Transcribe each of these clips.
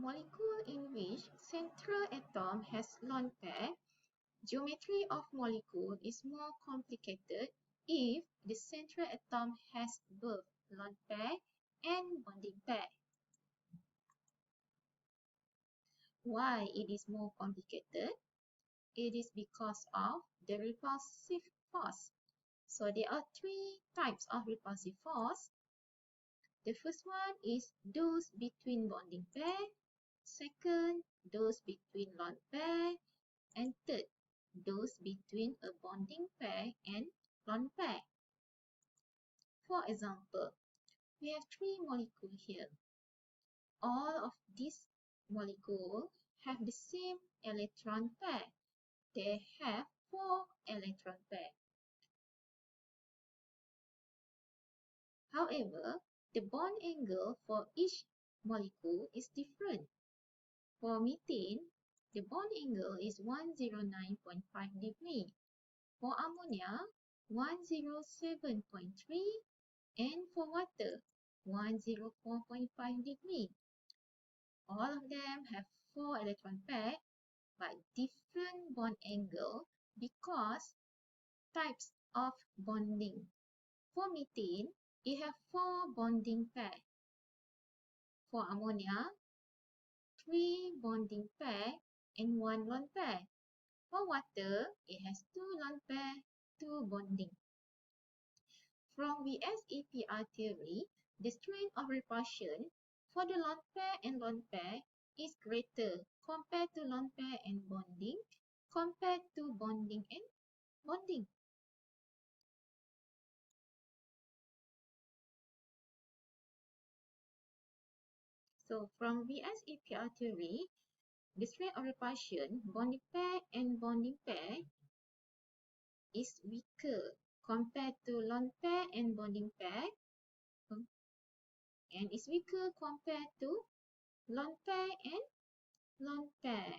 molecule in which central atom has lone pair, geometry of molecule is more complicated if the central atom has both lone pair and bonding pair. Why it is more complicated? It is because of the repulsive force. So there are three types of repulsive force. The first one is those between bonding pair. Second, those between lone pair. And third, those between a bonding pair and lone pair. For example, we have three molecules here. All of these molecules have the same electron pair. They have 4 electron pairs. However, the bond angle for each molecule is different. For methane, the bond angle is 109.5 degrees. For ammonia, 107.3, and for water, 104.5 degrees. All of them have 4 electron pairs, but different bond angle because types of bonding. For methane, it has 4 bonding pairs. For ammonia, 3 bonding pairs and 1 lone pair. For water, it has 2 lone pairs, 2 bonding. From VS-APR theory, the strength of repulsion for the lone pair and lone pair is greater compared to lone pair and bonding compared to bonding and bonding. So from VS-APR theory, the strength of repulsion, bonding pair and bonding pair is weaker compared to lone pair and bonding pair, and is weaker compared to lone pair and lone pair.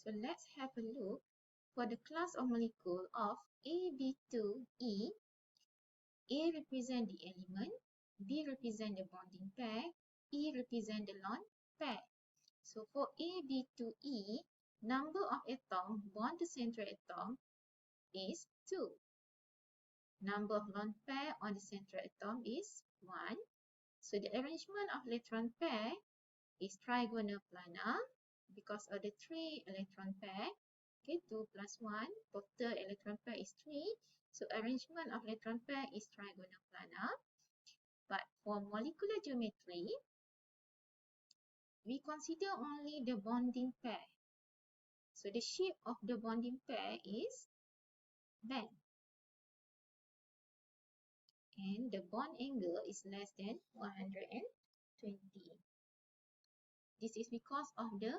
So let's have a look for the class of molecule of AB2E. A represent the element, B represent the bonding pair, E represent the lone pair. So for AB2E, number of atoms bond to central atom is 2. Number of lone pair on the central atom is 1. So the arrangement of electron pair is trigonal planar because of the 3 electron pair. Okay, 2 plus 1, total electron pair is 3. So arrangement of electron pair is trigonal planar. But for molecular geometry, we consider only the bonding pair. So the shape of the bonding pair is band. And the bond angle is less than 120. This is because of the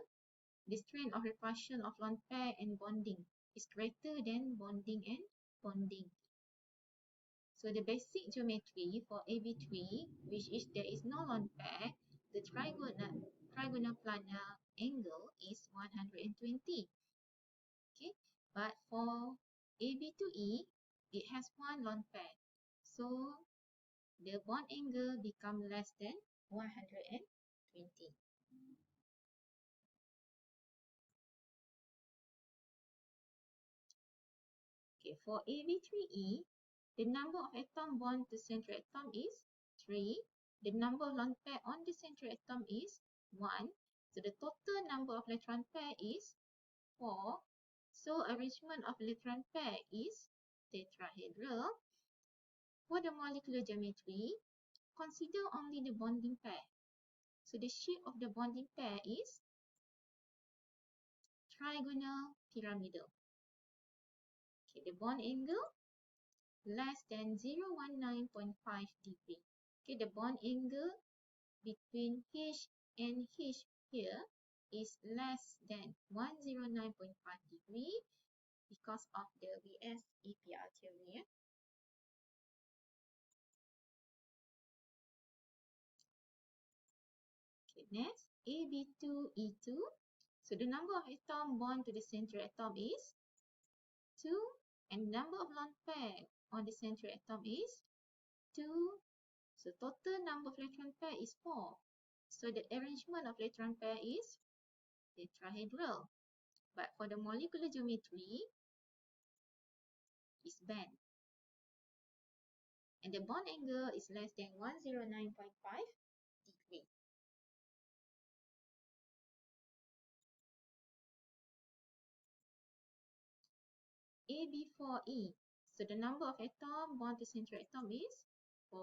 strength of repulsion of lone pair and bonding is greater than bonding and bonding. So the basic geometry for AB3, which is there is no lone pair, the trigonal planar angle is 120. Okay, but for AB2E, it has 1 lone pair. So the bond angle become less than 120. Okay, for AB3E, the number of atom bond to central atom is 3. The number of lone pair on the central atom is 1. So the total number of electron pair is 4. So arrangement of electron pair is tetrahedral. For the molecular geometry, consider only the bonding pair. So the shape of the bonding pair is trigonal pyramidal. Okay, the bond angle less than 019.5 degree. Okay, the bond angle between H and H here is less than 109.5 degree because of the VS-APR theory. Okay, next, AB2E2. So the number of atom bond to the central atom is 2, and number of lone pair on the central atom is 2. So total number of electron pair is 4. So the arrangement of electron pair is tetrahedral. But for the molecular geometry, is band. And the bond angle is less than 109.5 degree. AB4E. So the number of atom bond to central atom is 4.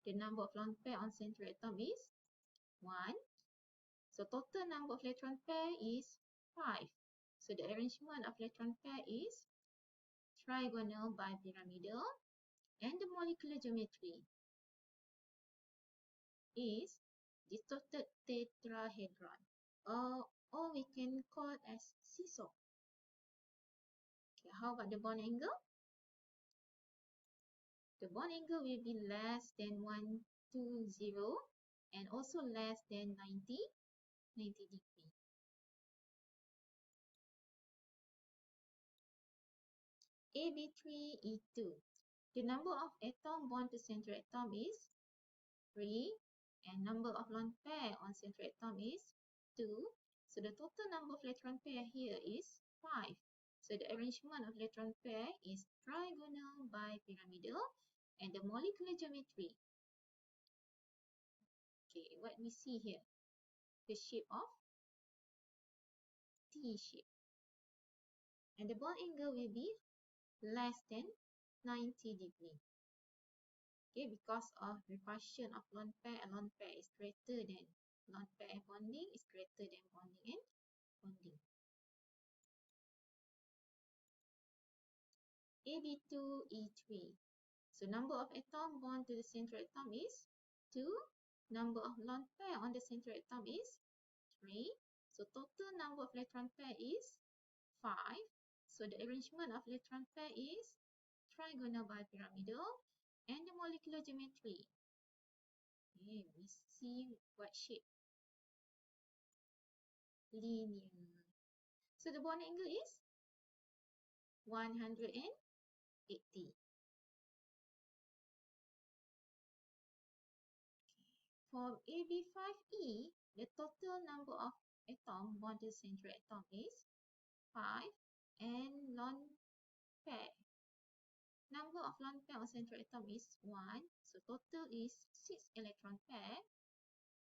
The number of lone pair on central atom is 1. So total number of electron pair is 5. So the arrangement of electron pair is trigonal bipyramidal. And the molecular geometry is distorted tetrahedron, or we can call as seesaw. Okay, how about the bond angle? The bond angle will be less than 120 and also less than 90 degree. AB3E2. The number of atom bond to central atom is 3, and number of lone pair on central atom is 2. So the total number of electron pair here is 5. So the arrangement of electron pair is trigonal bipyramidal, and the molecular geometry. Okay, what we see here, the shape of T shape. And the bond angle will be less than 90 degree. Okay, because of repulsion of lone pair, and lone pair is greater than lone pair bonding is greater than bonding and bonding. AB2E3. So number of atom bond to the central atom is 2. Number of lone pair on the central atom is 3. So total number of electron pair is 5. So the arrangement of electron pair is trigonal bipyramidal, and the molecular geometry. Okay, we see what shape? Linear. So the bond angle is 180. For AB5E, the total number of atom bond to the central atom is 5, and lone pair. Number of lone pair on central atom is 1, so total is 6 electron pair.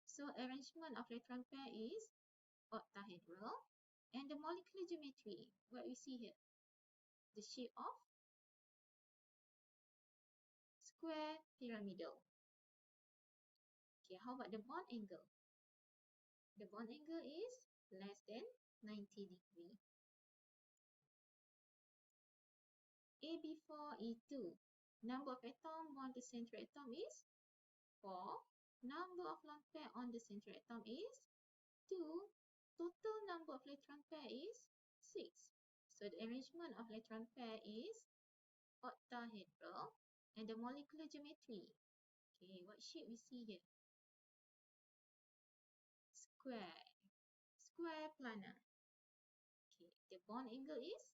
So arrangement of electron pair is octahedral, and the molecular geometry, what we see here, the shape of square pyramidal. Okay, how about the bond angle? The bond angle is less than 90 degree. AB4E2. Number of atom bond to central atom is 4. Number of lone pair on the central atom is 2. Total number of electron pair is 6. So the arrangement of electron pair is octahedral, and the molecular geometry. Okay, what shape we see here? Square. Square planar. Okay, the bond angle is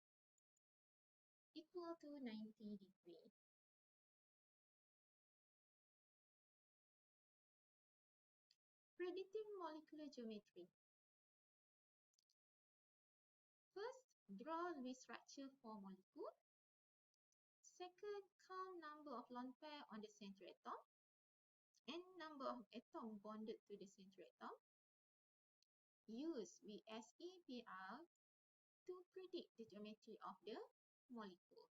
equal to 90 degree. Predicting molecular geometry. First, draw Lewis structure for molecule. Second, count number of lone pair on the central atom and number of atom bonded to the central atom. Use VSEPR to predict the geometry of the molecule.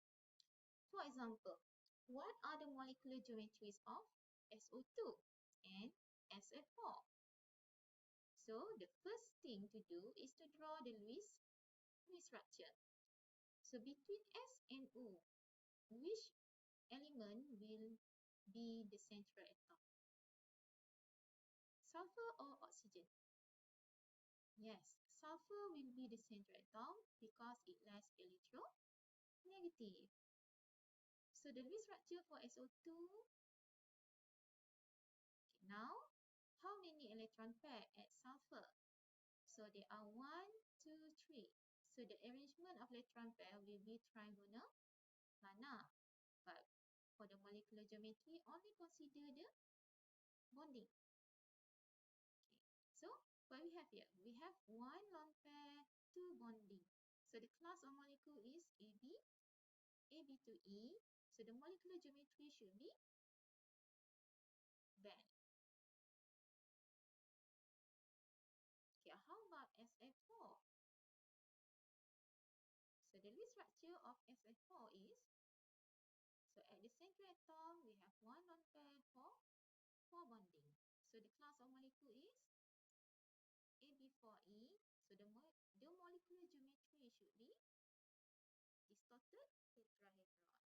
For example, what are the molecular geometries of SO2 and SF4? So the first thing to do is to draw the Lewis structure. So between S and O, which element will be the central atom? Sulfur or oxygen? Yes, sulfur will be the central atom because it less electronegative. So the Lewis structure for SO2. Okay, now, how many electron pair at sulfur? So there are 1, geometry. So the arrangement of electron pair will be trigonal planar. But for the molecular geometry, only consider the bonding. Okay. So what we have here? We have one lone pair, two bonding. So the class of molecule is AB, AB to E. So the molecular geometry should be band. Okay, how about SF4? So the lead structure of SF4 is, so at the central atom, we have one lone pair for 4 bonding. So the class of molecule is AB4E. So the molecular geometry should be distorted tetrahedron.